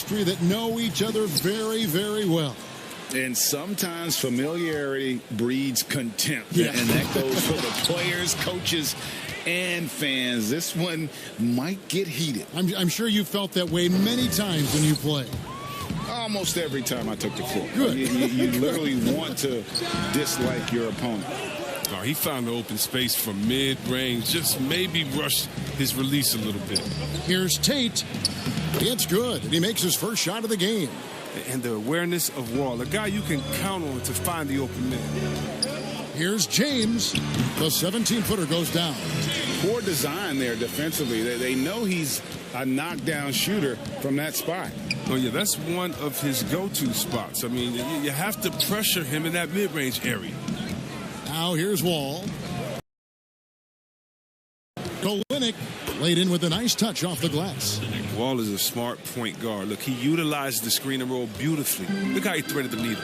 chemistry that know each other very, very well. And sometimes familiarity breeds contempt. Yeah. And that goes for the players, coaches, and fans. This one might get heated. I'm sure you felt that way many times when you play. Almost every time I took the floor. Good. You literally want to dislike your opponent. Oh, he found the open space from mid-range. Just maybe rush his release a little bit. Here's Tate. It's good, and he makes his first shot of the game. And the awareness of Wall, a guy you can count on to find the open man. Here's James. The 17-footer goes down. Poor design there defensively. They know he's a knockdown shooter from that spot. Oh, yeah, that's one of his go-to spots. I mean, you have to pressure him in that mid-range area. Now here's Wall. Olynyk laid in with a nice touch off the glass. Wall is a smart point guard. Look, he utilized the screen and roll beautifully. Look how he threaded the needle.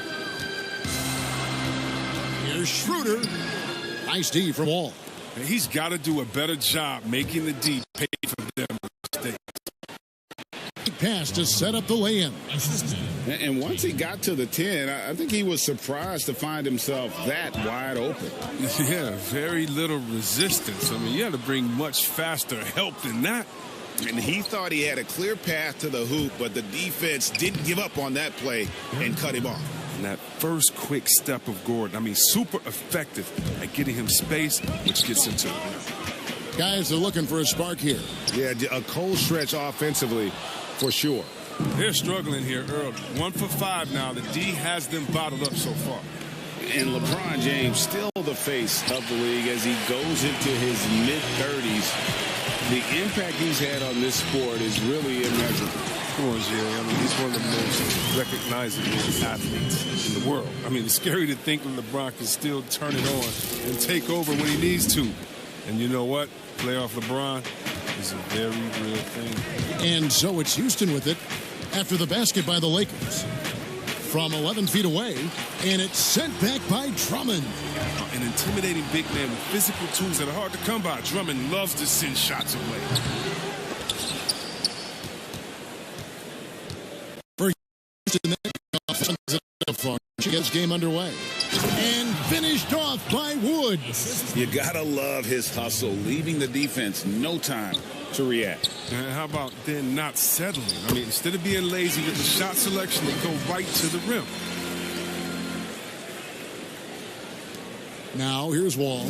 Here's Schroeder. Nice D from Wall. And he's got to do a better job making the D pay for their mistakes. Pass to set up the lay-in. And once he got to the 10, I think he was surprised to find himself that wide open. Yeah, very little resistance. I mean, you had to bring much faster help than that. And he thought he had a clear path to the hoop, but the defense didn't give up on that play and cut him off. And that first quick step of Gordon, I mean, super effective at getting him space, which gets him to the rim. Guys are looking for a spark here. Yeah, a cold stretch offensively for sure. They're struggling here early. 1 for 5 now. The D has them bottled up so far. And LeBron James still the face of the league as he goes into his mid-30s. The impact he's had on this sport is really immeasurable. Come on, Jerry. I mean, he's one of the most recognizable athletes in the world. I mean, it's scary to think that LeBron can still turn it on and take over when he needs to. And you know what? Playoff LeBron is a very real thing. And so it's Houston with it after the basket by the Lakers. From 11 feet away, and it's sent back by Drummond. An intimidating big man with physical tools that are hard to come by. Drummond loves to send shots away. For Houston, she gets game underway. And finished off by Wood. You gotta love his hustle, leaving the defense no time to react. And how about then not settling? I mean, instead of being lazy with the shot selection, they go right to the rim. Now here's Wall.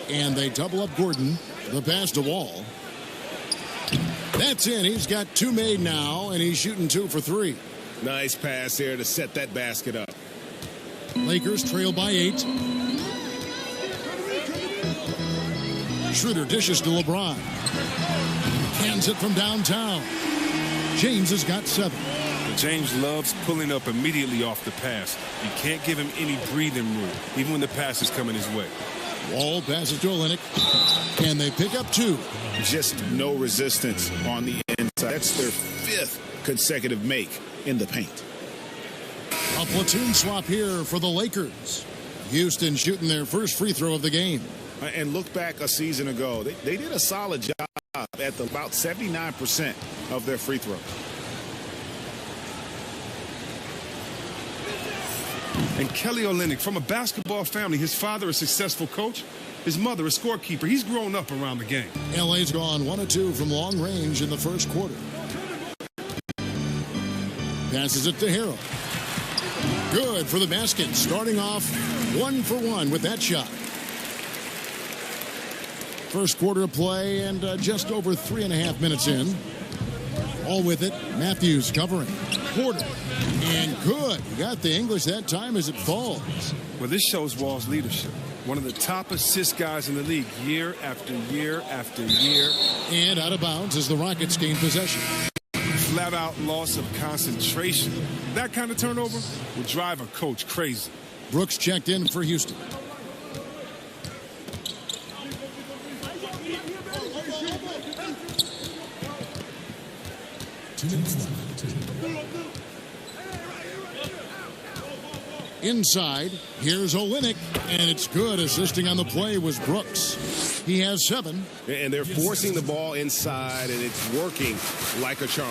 And they double up Gordon. The pass to Wall. That's in. He's got 2 made now, and he's shooting 2 for 3. Nice pass there to set that basket up. Lakers trail by 8. Schroeder dishes to LeBron. Hands it from downtown. James has got 7. James loves pulling up immediately off the pass. You can't give him any breathing room, even when the pass is coming his way. Wall passes to Olynyk. And they pick up 2. Just no resistance on the inside. That's their 5th consecutive make in the paint. A platoon swap here for the Lakers. Houston shooting their first free throw of the game. And look back a season ago. They did a solid job at about 79% of their free throws. And Kelly Olynyk, from a basketball family, his father a successful coach, his mother a scorekeeper. He's grown up around the game. LA's gone 1 of 2 from long range in the first quarter. Passes it to Harrell. Good for the basket. Starting off 1 for 1 with that shot. First quarter of play and just over 3.5 minutes in. All with it. Matthews covering. Porter. And good. You got the English that time as it falls. Well, this shows Wall's leadership. One of the top assist guys in the league year after year after year. And out of bounds as the Rockets gain possession. Flat out loss of concentration. That kind of turnover will drive a coach crazy. Brooks checked in for Houston. Inside, here's Olynyk, and it's good. Assisting on the play was Brooks. He has 7. And they're forcing the ball inside, and it's working like a charm.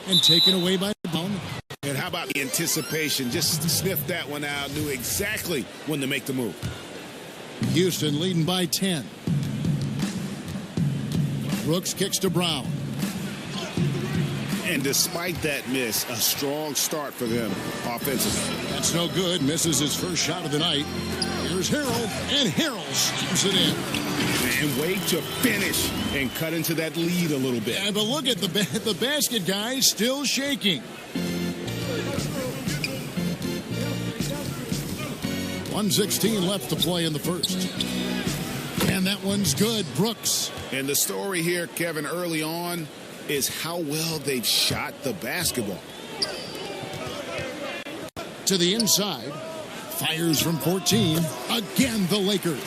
And taken away by Brown. And how about the anticipation? Just sniffed that one out, knew exactly when to make the move. Houston leading by 10. Brooks kicks to Brown. And despite that miss, a strong start for them offensively. That's no good. Misses his first shot of the night. Here's Harrell, and Harrell slams it in. And wait to finish and cut into that lead a little bit. Yeah, but look at the basket, guys, still shaking. 1:16 left to play in the first. And that one's good. Brooks. And the story here, Kevin, early on is how well they've shot the basketball. To the inside. Fires from 14. Again, the Lakers.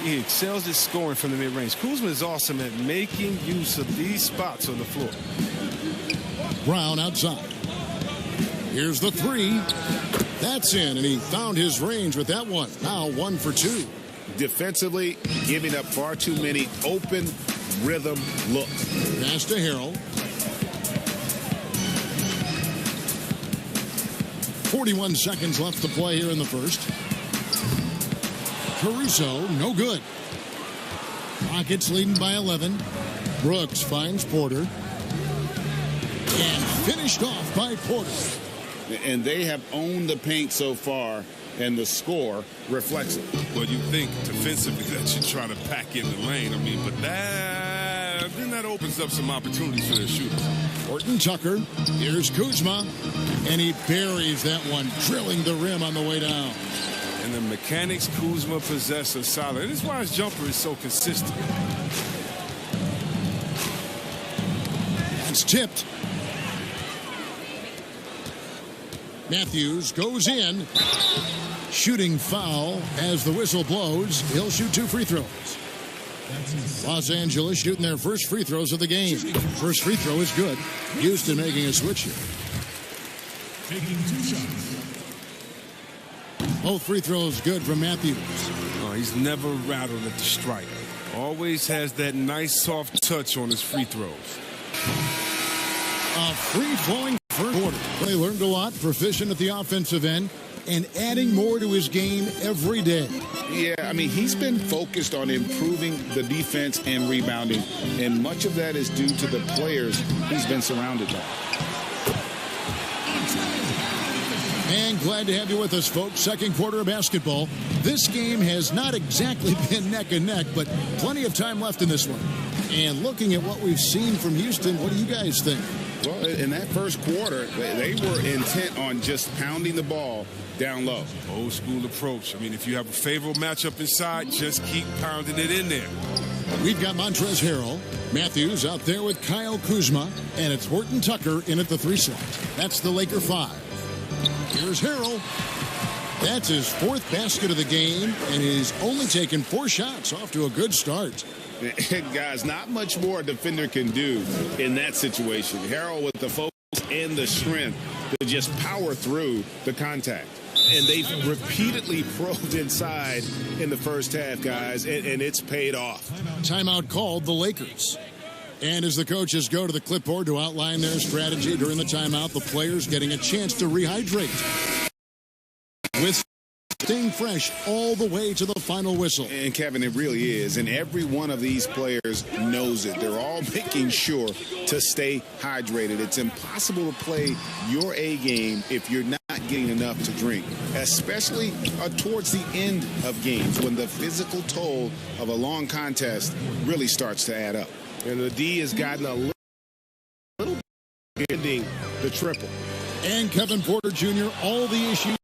He excels at scoring from the mid-range. Kuzma is awesome at making use of these spots on the floor. Brown outside. Here's the 3. That's in, and he found his range with that one. Now 1 for 2. Defensively, giving up far too many open rhythm looks. Pass to Harrell. 41 seconds left to play here in the first. Caruso, no good. Rockets leading by 11. Brooks finds Porter. And finished off by Porter. And they have owned the paint so far, and the score reflects it. Well, you think defensively that you try to pack in the lane. I mean, but then that opens up some opportunities for their shooters. Horton Tucker. Here's Kuzma. And he buries that one, drilling the rim on the way down. And the mechanics Kuzma possess are solid. This is why his jumper is so consistent. It's tipped. Matthews goes in. Shooting foul as the whistle blows. He'll shoot 2 free throws. Los Angeles shooting their first free throws of the game. First free throw is good. Houston making a switch here. Taking 2 shots. Both free throws good from Matthews. Oh, he's never rattled at the strike. Always has that nice soft touch on his free throws. A free-flowing first quarter. They learned a lot, proficient at the offensive end, and adding more to his game every day. Yeah, I mean, he's been focused on improving the defense and rebounding, and much of that is due to the players he's been surrounded by. And glad to have you with us, folks. Second quarter of basketball. This game has not exactly been neck and neck, but plenty of time left in this one. And looking at what we've seen from Houston, what do you guys think? Well, in that first quarter, they were intent on just pounding the ball down low. Old school approach. I mean, if you have a favorable matchup inside, just keep pounding it in there. We've got Montrezl Harrell. Matthews out there with Kyle Kuzma. And it's Horton Tucker in at the 3 slot. That's the Laker 5. Here's Harrell. That's his 4th basket of the game, and he's only taken 4 shots. Off to a good start. Guys, not much more a defender can do in that situation. Harrell with the focus and the strength to just power through the contact. And they've repeatedly probed inside in the first half, guys, and it's paid off. Timeout called the Lakers. And as the coaches go to the clipboard to outline their strategy during the timeout, the players getting a chance to rehydrate. With staying fresh all the way to the final whistle. And Kevin, it really is. And every one of these players knows it. They're all making sure to stay hydrated. It's impossible to play your A game if you're not getting enough to drink, especially towards the end of games when the physical toll of a long contest really starts to add up. And the D has gotten a little ending the triple. And Kevin Porter Jr., all the issues.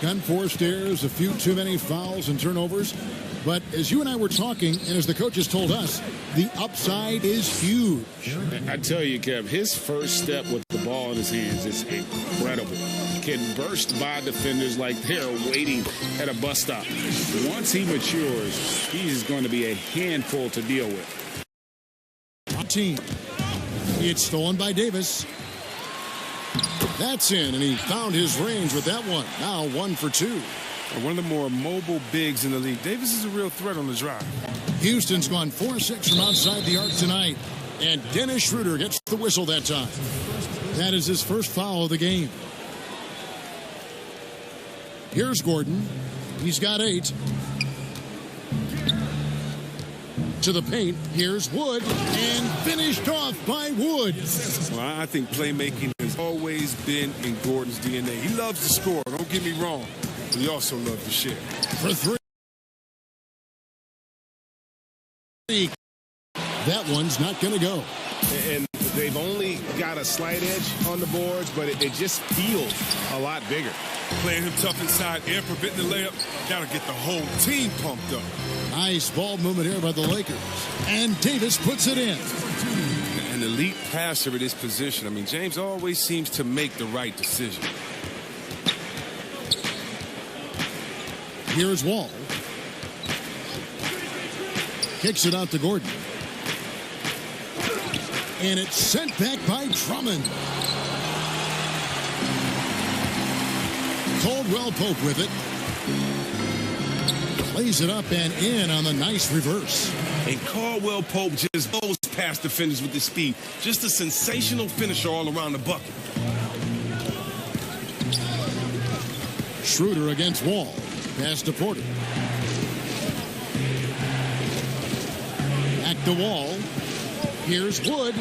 Unforced errors, a few too many fouls and turnovers. But as you and I were talking, and as the coaches told us, the upside is huge. I tell you, Kev, his first step with the ball in his hands is incredible. can burst by defenders like they're waiting at a bus stop. Once he matures, he's going to be a handful to deal with. Team. It's stolen by Davis. That's in, and he found his range with that one. Now 1 for 2. One of the more mobile bigs in the league. Davis is a real threat on the drive. Houston's gone 4-6 from outside the arc tonight. And Dennis Schroeder gets the whistle that time. That is his first foul of the game. Here's Gordon. He's got 8. To the paint. Here's Wood. And finished off by Wood. Well, I think playmaking has always been in Gordon's DNA. He loves to score. Don't get me wrong. But he also loves to share. For 3. That one's not going to go. And they've only got a slight edge on the boards, but it just feels a lot bigger. Playing him tough inside and preventing the layup. Got to get the whole team pumped up. Nice ball movement here by the Lakers. And Davis puts it in. An elite passer at his position. I mean, James always seems to make the right decision. Here's Wall. Kicks it out to Gordon. And it's sent back by Drummond. Caldwell Pope with it. Plays it up and in on the nice reverse. And Caldwell Pope just blows past defenders with his speed. Just a sensational finisher all around the bucket. Schroeder against Wall. Pass to Porter. Back to Wall. Here's Wood.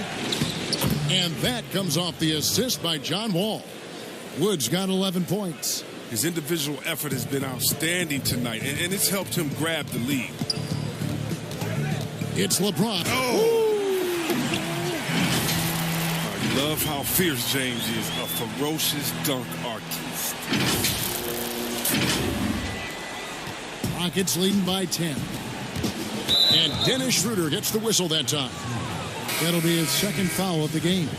And that comes off the assist by John Wall. Wood's got 11 points. His individual effort has been outstanding tonight, and it's helped him grab the lead. It's LeBron. I love how fierce James is, a ferocious dunk artist. Rockets leading by 10. And Dennis Schroeder gets the whistle that time. That'll be his second foul of the game.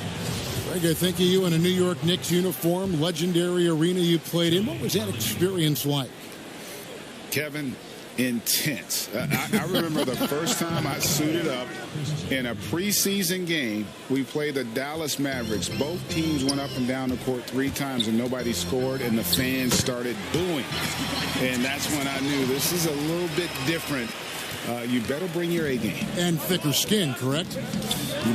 Greg, I think of you in a New York Knicks uniform, legendary arena you played in. What was that experience like? Kevin, intense. I remember the first time I suited up in a preseason game. We played the Dallas Mavericks. Both teams went up and down the court 3 times and nobody scored, and the fans started booing. And that's when I knew this is a little bit different. You better bring your A game. And thicker skin, correct?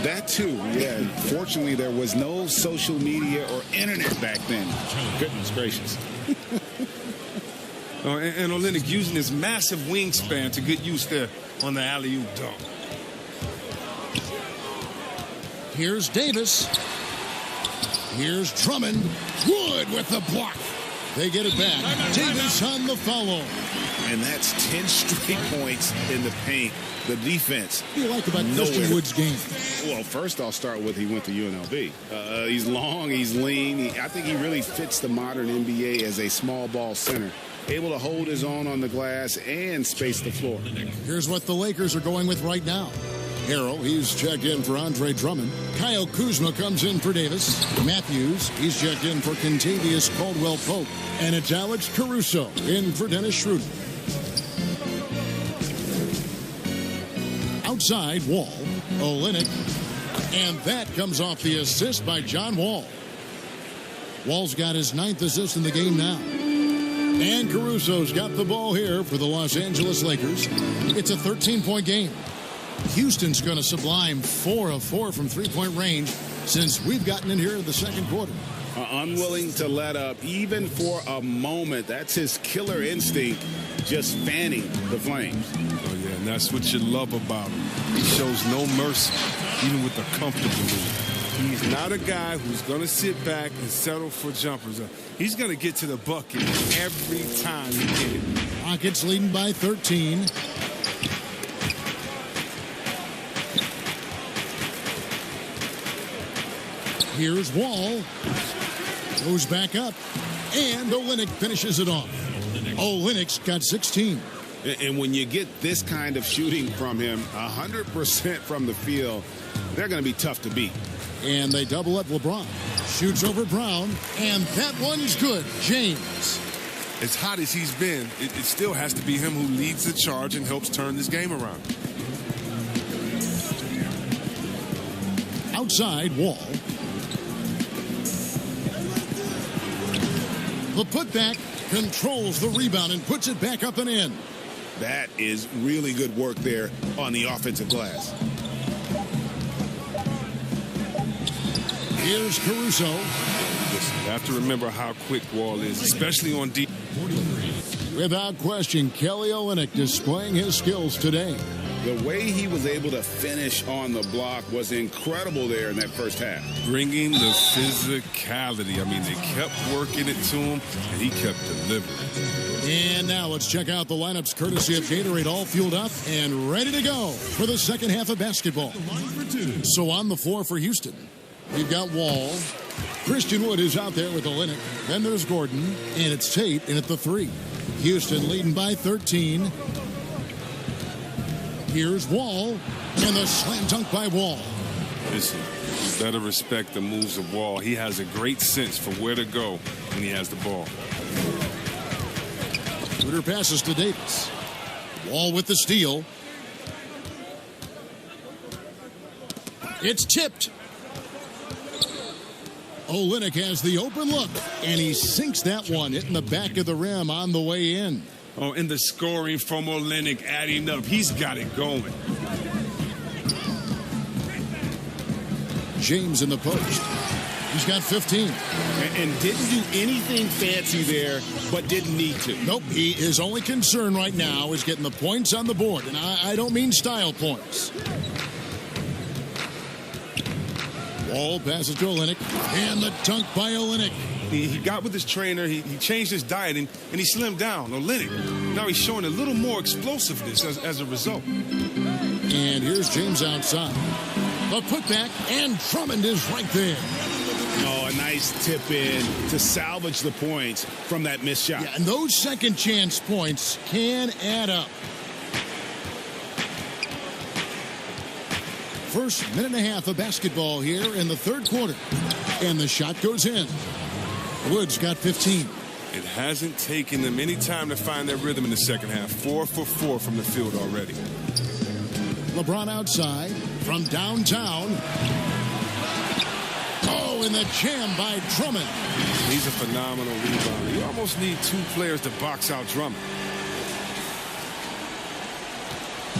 That too, yeah. Fortunately, there was no social media or internet back then. Goodness gracious. And Olynyk using his massive wingspan to good use there on the alley-oop dunk. Here's Davis. Here's Drummond. Wood with the block. They get it back. Davis on the follow. And that's 10 straight points in the paint. The defense. What do you like about Christian Wood's game? Well, first I'll start with he went to UNLV. He's long, he's lean. I think he really fits the modern NBA as a small ball center. Able to hold his own on the glass and space the floor. Here's what the Lakers are going with right now. Harrell, he's checked in for Andre Drummond. Kyle Kuzma comes in for Davis. Matthews, he's checked in for Kentavious Caldwell-Pope. And it's Alex Caruso in for Dennis Schroeder. Outside, Wall, Olynyk, and that comes off the assist by John Wall. Wall's got his 9th assist in the game now. And Caruso's got the ball here for the Los Angeles Lakers. It's a 13-point game. Houston's going to sublime 4 of 4 from three-point range since we've gotten in here in the second quarter. Unwilling to let up even for a moment. That's his killer instinct, just fanning the flames. Oh, yeah, and that's what you love about him. He shows no mercy, even with a comfortable lead. He's not a guy who's going to sit back and settle for jumpers. He's going to get to the bucket every time he can. Rockets leading by 13. Here's Wall. Goes back up. And Olynyk finishes it off. Olynyk's got 16. And when you get this kind of shooting from him, 100% from the field, they're going to be tough to beat. And they double up LeBron. Shoots over Brown, and that one's good. James. As hot as he's been, it still has to be him who leads the charge and helps turn this game around. Outside, Wall. The putback controls the rebound and puts it back up and in. That is really good work there on the offensive glass. Here's Caruso. Listen, you have to remember how quick Wall is, especially on deep. Without question, Kelly Olynyk displaying his skills today. The way he was able to finish on the block was incredible there in that first half. Bringing the physicality. I mean, they kept working it to him, and he kept delivering. And now let's check out the lineups courtesy of Gatorade, all fueled up and ready to go for the second half of basketball. So on the floor for Houston, we've got Wall. Christian Wood is out there with Olynyk. Then there's Gordon, and it's Tate in at the 3. Houston leading by 13. Here's Wall, and the slam dunk by Wall. Listen, you better respect the moves of Wall. He has a great sense for where to go when he has the ball. Schroeder passes to Davis. Wall with the steal. It's tipped. Olynyk has the open look, and he sinks that one, hitting the back of the rim on the way in. Oh, and the scoring from Olynyk adding up. He's got it going. James in the post. He's got 15. And didn't do anything fancy there, but didn't need to. Nope, his only concern right now is getting the points on the board, and I don't mean style points. Wall passes to Olynyk, and the dunk by Olynyk. He got with his trainer, he changed his diet, and he slimmed down. Olynyk, now he's showing a little more explosiveness as a result. And here's James outside. The putback, and Drummond is right there. Oh, a nice tip in to salvage the points from that missed shot. Yeah, and those second chance points can add up. First minute and a half of basketball here in the third quarter. And the shot goes in. Woods got 15. It hasn't taken them any time to find their rhythm in the second half. 4 for 4 from the field already. LeBron outside from downtown. Oh, and the jam by Drummond. He's a phenomenal rebounder. You almost need 2 players to box out Drummond.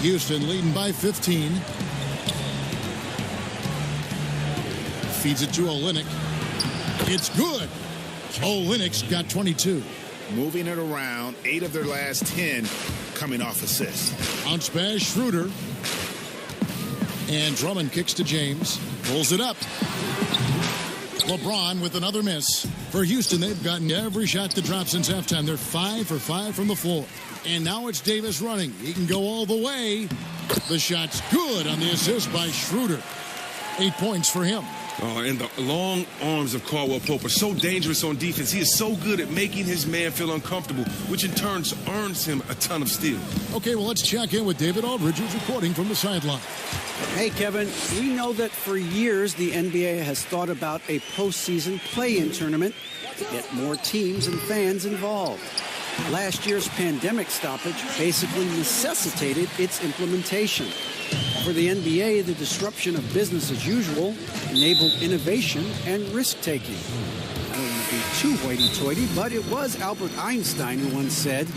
Houston leading by 15. Feeds it to Olynyk. It's good. Olynyk's got 22. Moving it around, 8 of their last 10 coming off assists. Bounce pass, Schroeder. And Drummond kicks to James. Pulls it up. LeBron with another miss. For Houston, they've gotten every shot to drop since halftime. They're 5 for 5 from the floor. And now it's Davis running. He can go all the way. The shot's good on the assist by Schroeder. 8 points for him. Oh, and the long arms of Caldwell Pope are so dangerous on defense. He is so good at making his man feel uncomfortable, which in turn earns him a ton of steals. Okay, well, let's check in with David Aldridge, who's reporting from the sideline. Hey, Kevin, we know that for years the NBA has thought about a postseason play-in tournament to get more teams and fans involved. Last year's pandemic stoppage basically necessitated its implementation. For the NBA, the disruption of business as usual enabled innovation and risk-taking. I don't want to be too hoity-toity, but it was Albert Einstein who once said,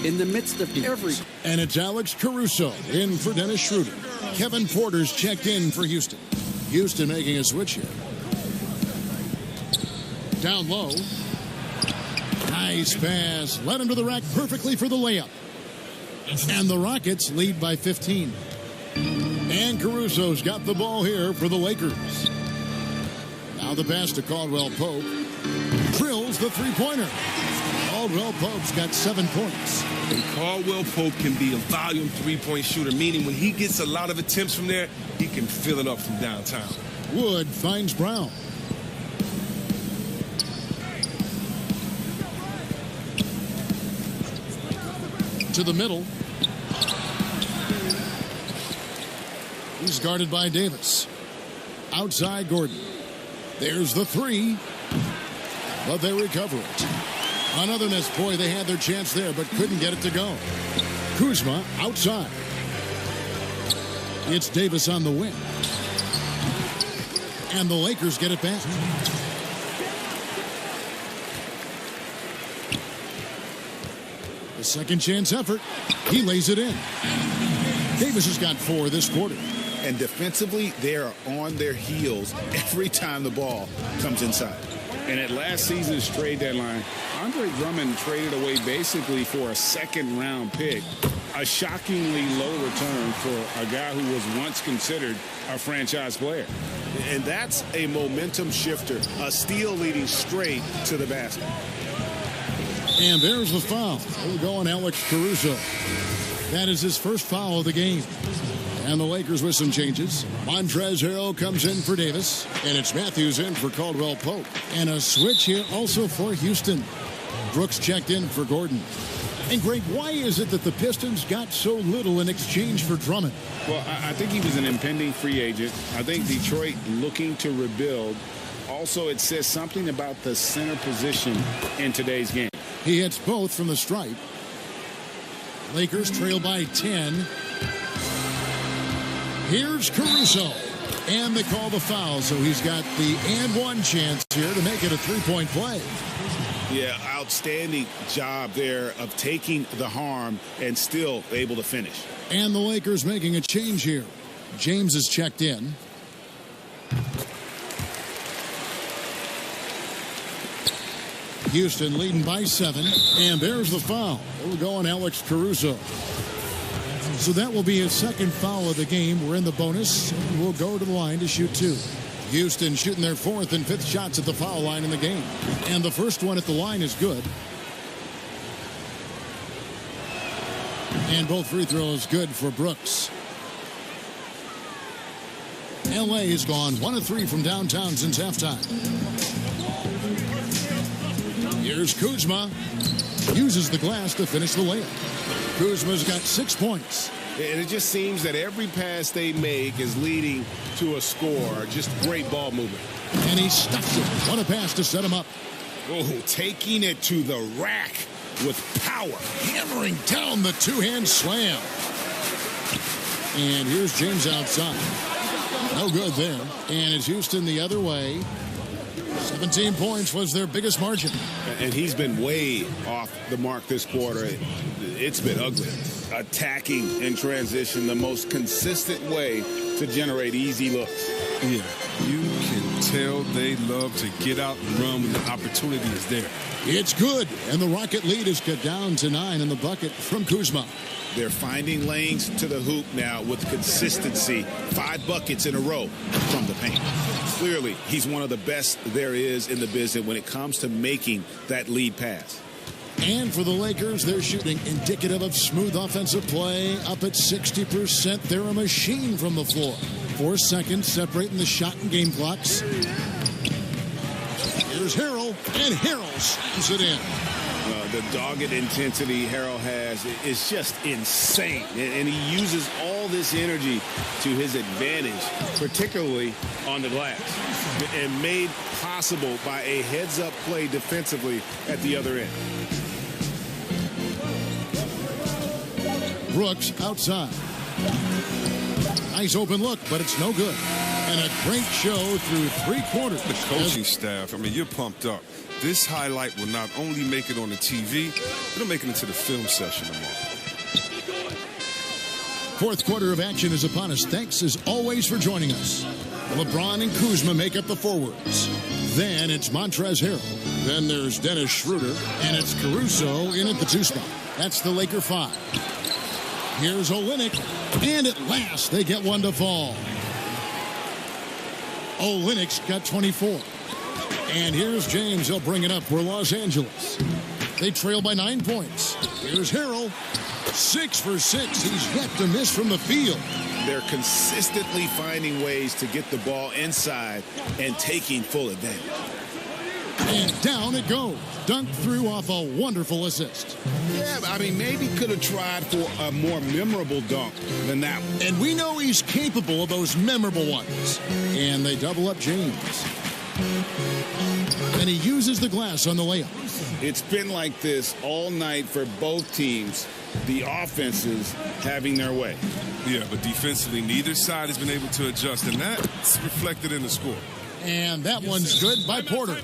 in the midst of every... And it's Alex Caruso in for Dennis Schroeder. Kevin Porter's checked in for Houston. Houston making a switch here. Down low. Nice pass. Led him to the rack perfectly for the layup. And the Rockets lead by 15. And Caruso's got the ball here for the Lakers. Now the pass to Caldwell Pope. Drills the three-pointer. Caldwell Pope's got 7 points. And Caldwell Pope can be a volume three-point shooter, meaning when he gets a lot of attempts from there, he can fill it up from downtown. Wood finds Brown. To the middle. He's guarded by Davis. Outside Gordon. There's the three. But they recover it. Another miss. Boy, they had their chance there, but couldn't get it to go. Kuzma outside. It's Davis on the wing. And the Lakers get it back. The second chance effort. He lays it in. Davis has got 4 this quarter. And defensively, they are on their heels every time the ball comes inside. And at last season's trade deadline, Andre Drummond traded away basically for a second-round pick. A shockingly low return for a guy who was once considered a franchise player. And that's a momentum shifter, a steal leading straight to the basket. And there's the foul. We'll go on Alex Caruso. That is his first foul of the game. And the Lakers with some changes. Montrezl Harrell comes in for Davis. And it's Matthews in for Caldwell Pope. And a switch here also for Houston. Brooks checked in for Gordon. And Greg, why is it that the Pistons got so little in exchange for Drummond? Well, I think he was an impending free agent. I think Detroit looking to rebuild. Also, it says something about the center position in today's game. He hits both from the stripe. Lakers trail by 10. Here's Caruso. And they call the foul, so he's got the and one chance here to make it a three-point play. Yeah, outstanding job there of taking the harm and still able to finish. And the Lakers making a change here. James is checked in. Houston leading by 7. And there's the foul. It'll go on Alex Caruso. So that will be his second foul of the game. We're in the bonus. We'll go to the line to shoot 2. Houston shooting their 4th and 5th shots at the foul line in the game. And the first one at the line is good. And both free throws good for Brooks. L.A. has gone 1 of 3 from downtown since halftime. Here's Kuzma. Uses the glass to finish the layup. Kuzma's got 6 points. And it just seems that every pass they make is leading to a score. Just great ball movement. And he stuffs it. What a pass to set him up. Oh, taking it to the rack with power. Hammering down the two-hand slam. And here's James outside. No good there. And it's Houston the other way. 17 points was their biggest margin. And he's been way off the mark this quarter. It's been ugly. Attacking in transition, the most consistent way to generate easy looks. Yeah, you can tell they love to get out and run when the opportunity is there. It's good, and the Rocket lead is cut down to 9 in the bucket from Kuzma. They're finding lanes to the hoop now with consistency. 5 buckets in a row from the paint. Clearly, he's one of the best there is in the business when it comes to making that lead pass. And for the Lakers, they're shooting indicative of smooth offensive play. Up at 60%. They're a machine from the floor. 4 seconds separating the shot and game clocks. Here's Harrell, and Harrell slams it in. The dogged intensity Harrell has is just insane. And he uses all this energy to his advantage, particularly on the glass. And made possible by a heads-up play defensively at the other end. Brooks outside. Nice open look, but it's no good. And a great show through 3 quarters. The coaching staff, I mean, you're pumped up. This highlight will not only make it on the TV, it'll make it into the film session tomorrow. 4th quarter of action is upon us. Thanks, as always, for joining us. LeBron and Kuzma make up the forwards. Then it's Montrezl Harrell. Then there's Dennis Schroeder. And it's Caruso in at the 2 spot. That's the Laker 5. Here's Olynyk, and at last they get one to fall. Olynyk's got 24. And here's James. He'll bring it up for Los Angeles. They trail by 9 points. Here's Harrell. 6 for 6. He's yet to miss from the field. They're consistently finding ways to get the ball inside and taking full advantage. And down it goes. Dunked through off a wonderful assist. Yeah, I mean, maybe could have tried for a more memorable dunk than that one. And we know he's capable of those memorable ones. And they double up James. And he uses the glass on the layup. It's been like this all night for both teams. The offenses having their way. Yeah, but defensively, neither side has been able to adjust, and that's reflected in the score. And that one's good by Porter.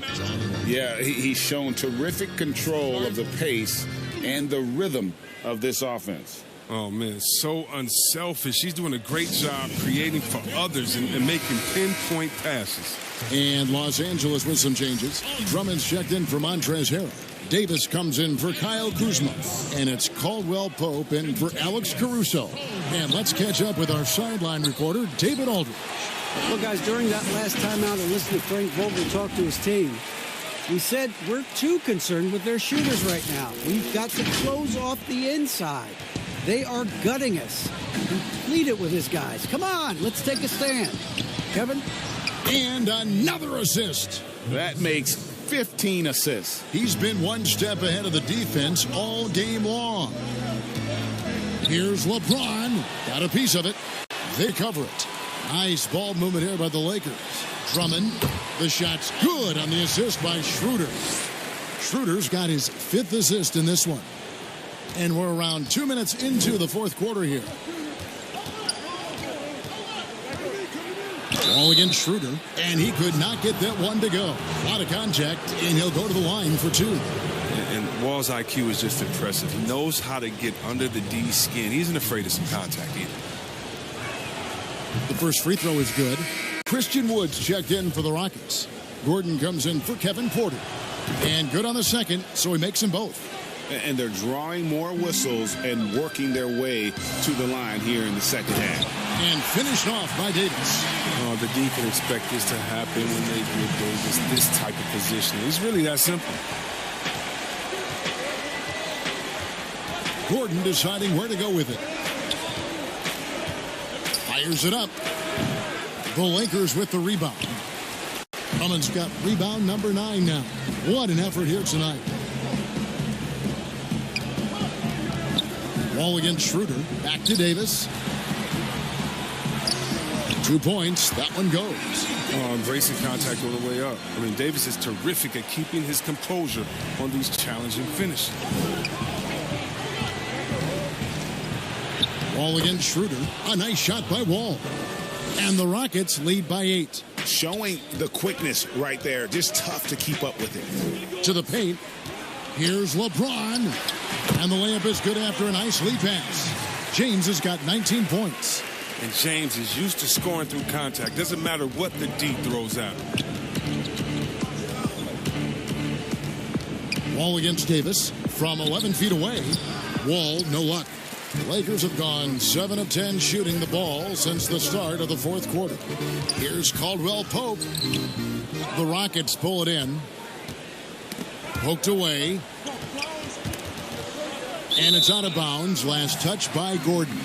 Yeah, he's shown terrific control of the pace and the rhythm of this offense. Oh, man, so unselfish. He's doing a great job creating for others and making pinpoint passes. And Los Angeles with some changes. Drummond's checked in for Montrezl Harrell. Davis comes in for Kyle Kuzma. And it's Caldwell Pope in for Alex Caruso. And let's catch up with our sideline reporter, David Aldridge. Well, guys, during that last timeout, I listened to Frank Vogel talk to his team. He said, we're too concerned with their shooters right now. We've got to close off the inside. They are gutting us. Complete it with his guys. Come on, let's take a stand. Kevin? And another assist. That makes 15 assists. He's been one step ahead of the defense all game long. Here's LeBron. Got a piece of it. They cover it. Nice ball movement here by the Lakers. Drummond. The shot's good on the assist by Schroeder. Schroeder's got his 5th assist in this one. And we're around 2 minutes into the 4th quarter here. Ball against Schroeder, and he could not get that one to go. A lot of contact, and he'll go to the line for 2. And Wall's IQ is just impressive. He knows how to get under the D's skin. He isn't afraid of some contact either. The first free throw is good. Christian Woods checked in for the Rockets. Gordon comes in for Kevin Porter. And good on the second, so he makes them both. And they're drawing more whistles and working their way to the line here in the second half. And finished off by Davis. Oh, the D can expect this to happen when they give Davis this type of position. It's really that simple. Gordon deciding where to go with it. Fires it up. The Lakers with the rebound. Drummond's got rebound number 9 now. What an effort here tonight. Ball against Schroeder. Back to Davis. 2 points. That one goes. Embracing contact all the way up. I mean, Davis is terrific at keeping his composure on these challenging finishes. Ball against Schroeder. A nice shot by Wall. And the Rockets lead by 8. Showing the quickness right there. Just tough to keep up with it. To the paint. Here's LeBron. And the layup is good after a nice lead pass. James has got 19 points. And James is used to scoring through contact. Doesn't matter what the D throws at him. Wall against Davis from 11 feet away. Wall, no luck. The Lakers have gone 7 of 10 shooting the ball since the start of the 4th quarter. Here's Caldwell Pope. The Rockets pull it in. Poked away. And it's out of bounds. Last touch by Gordon.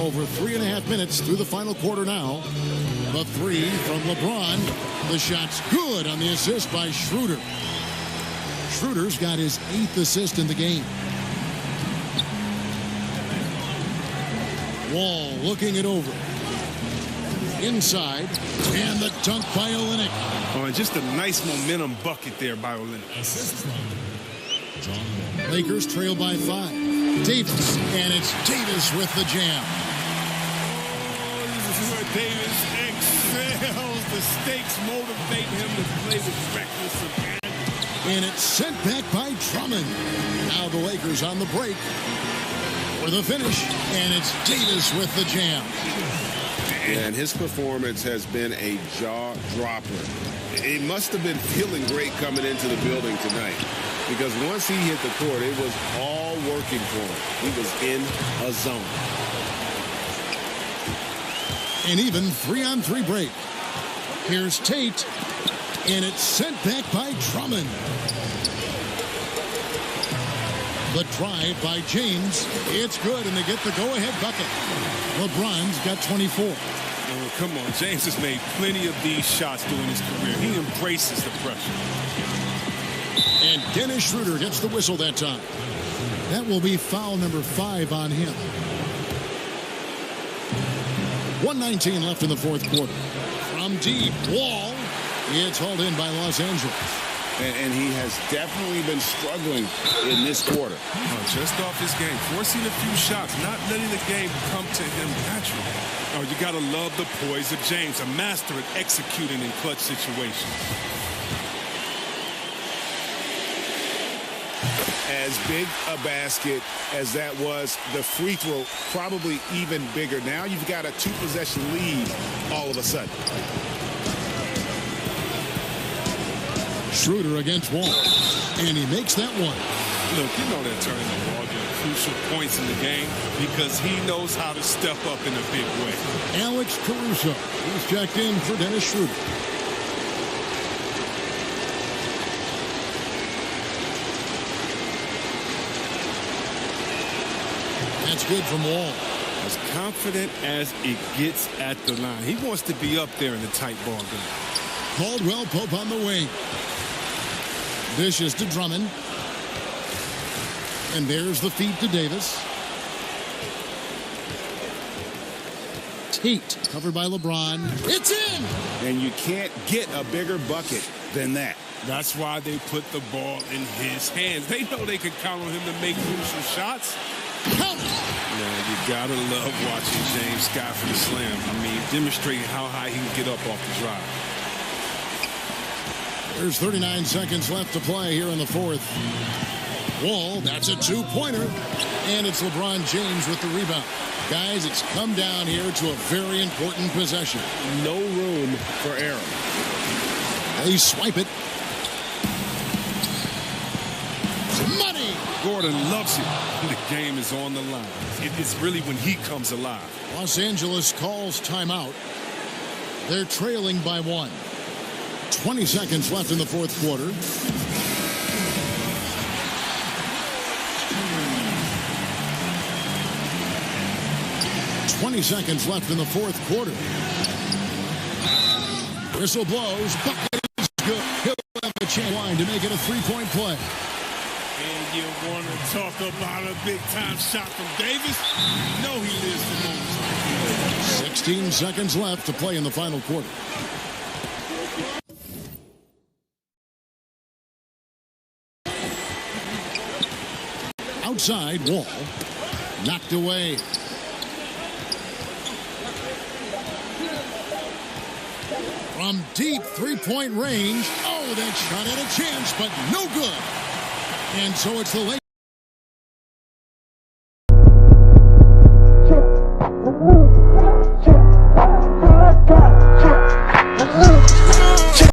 Over 3.5 minutes through the final quarter now. The 3 from LeBron. The shot's good on the assist by Schroeder. Schroeder's got his 8th assist in the game. Wall looking it over. Inside. And the dunk by Olynyk. Oh, and just a nice momentum bucket there by Olynyk. Lakers trail by 5. Davis. And it's Davis with the jam. This is where Davis excels. The stakes motivate him to play with reckless abandon. And it's sent back by Drummond. Now the Lakers on the break for the finish. And it's Davis with the jam. And his performance has been a jaw-dropper. He must have been feeling great coming into the building tonight. Because once he hit the court, it was all working for him. He was in a zone. An even 3-on-3 break. Here's Tate. And it's sent back by Drummond. The drive by James. It's good, and they get the go-ahead bucket. LeBron's got 24. Oh, come on, James has made plenty of these shots during his career. He embraces the pressure. And Dennis Schroeder gets the whistle that time. That will be foul number 5 on him. 1:19 left in the fourth quarter. From deep, Wall. It's hauled in by Los Angeles. And he has definitely been struggling in this quarter. Just off his game, forcing a few shots, not letting the game come to him naturally. Oh, you got to love the poise of James, a master at executing in clutch situations. As big a basket as that was, the free throw probably even bigger. Now you've got a 2-possession lead all of a sudden. Schroeder against Wall. And he makes that one. Look, you know they're turning the ball during crucial points in the game because he knows how to step up in a big way. Alex Caruso. He's checked in for Dennis Schroeder. That's good from Wall. As confident as it gets at the line. He wants to be up there in the tight ball game. Caldwell Pope on the wing. Dishes to Drummond. And there's the feed to Davis. Tate covered by LeBron. It's in! And you can't get a bigger bucket than that. That's why they put the ball in his hands. They know they can count on him to make crucial shots. Count it! Man, you gotta love watching James Scott for the slam. I mean, demonstrating how high he can get up off the drive. There's 39 seconds left to play here in the fourth. Wall, that's a 2-pointer. And it's LeBron James with the rebound. Guys, it's come down here to a very important possession. No room for error. They swipe it. Money! Gordon loves it. The game is on the line. It's really when he comes alive. Los Angeles calls timeout. They're trailing by 1. 20 seconds left in the fourth quarter. Whistle blows. Bucket is good. He'll have a chance line to make it a 3-point play. And you want to talk about a big-time shot from Davis? You know he lives for moments. 16 seconds left to play in the final quarter. Outside, Wall. Knocked away. From deep 3-point range. Oh, that shot had a chance, but no good. And so it's the Lakers.